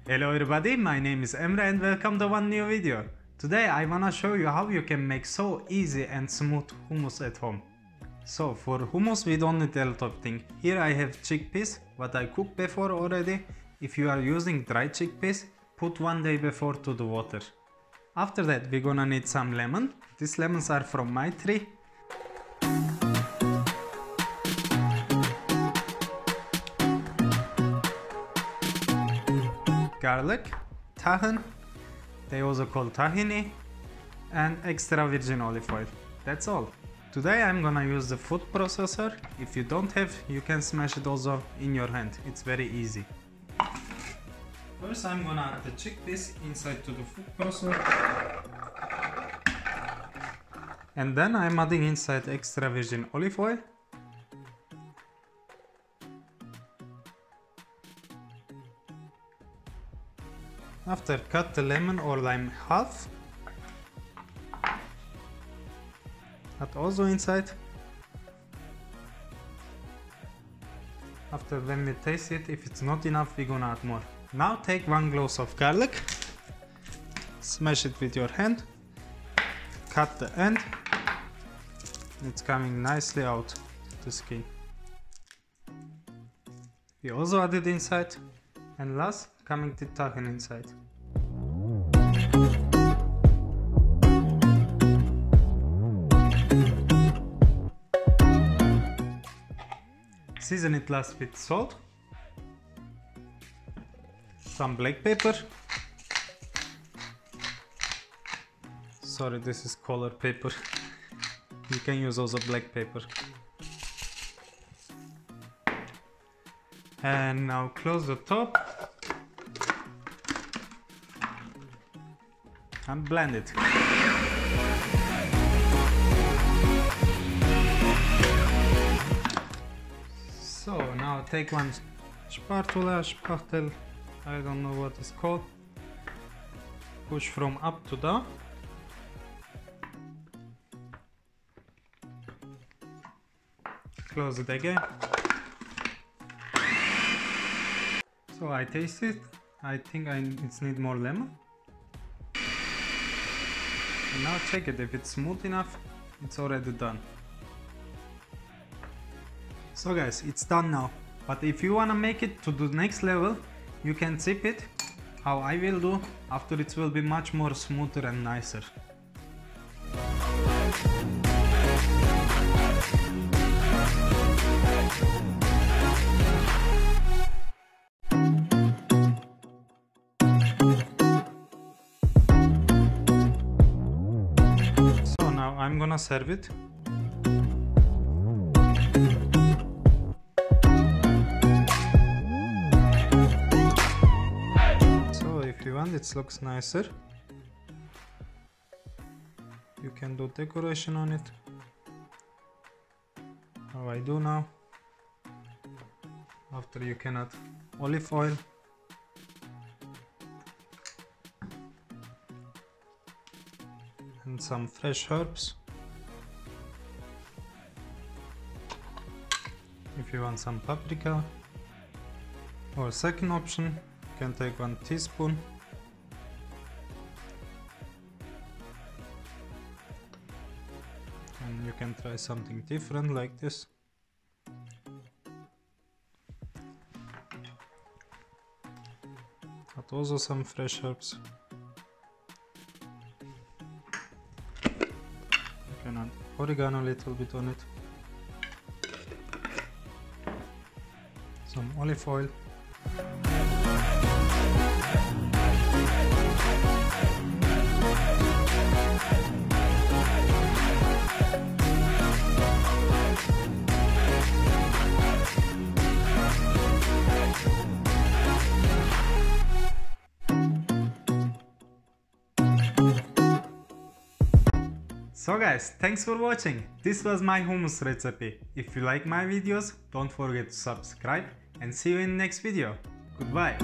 Hello everybody, my name is Emre and welcome to one new video. Today I wanna show you how you can make so easy and smooth hummus at home. So for hummus we don't need a lot of things. Here I have chickpeas, what I cooked before already. If you are using dry chickpeas, put 1 day before to the water. After that we're gonna need some lemon. These lemons are from my tree. Garlic, tahini, they also call tahini, and extra virgin olive oil. That's all. Today I'm gonna use the food processor. If you don't have, you can smash it also in your hand. It's very easy. First I'm gonna add the chickpeas inside to the food processor. And then I'm adding inside extra virgin olive oil. After, cut the lemon or lime half. Add also inside. After, when we taste it, if it's not enough, we're gonna add more. Now take 1 clove of garlic, smash it with your hand, cut the end. It's coming nicely out the skin. We also add it inside, and last, coming the tahini inside. Season it last with salt, some black pepper. Sorry, this is color pepper. You can use also black pepper. And now close the top and blend it. So now take one spatula, spachtel, I don't know what it's called. Push from up to down. Close it again. So I taste it. I think it needs more lemon. And now check it. If it's smooth enough, it's already done. So guys, it's done now. But if you wanna make it to the next level, you can zip it, how I will do. After it will be much more smoother and nicer. So now I'm gonna serve it. If you want, it looks nicer. You can do decoration on it, how I do now. After, you can add olive oil, and some fresh herbs. If you want some paprika, or second option, you can take 1 teaspoon. And you can try something different like this. Add also some fresh herbs. You can add oregano a little bit on it. Some olive oil. So guys, thanks for watching. This was my hummus recipe. If you like my videos, don't forget to subscribe and see you in the next video. Goodbye.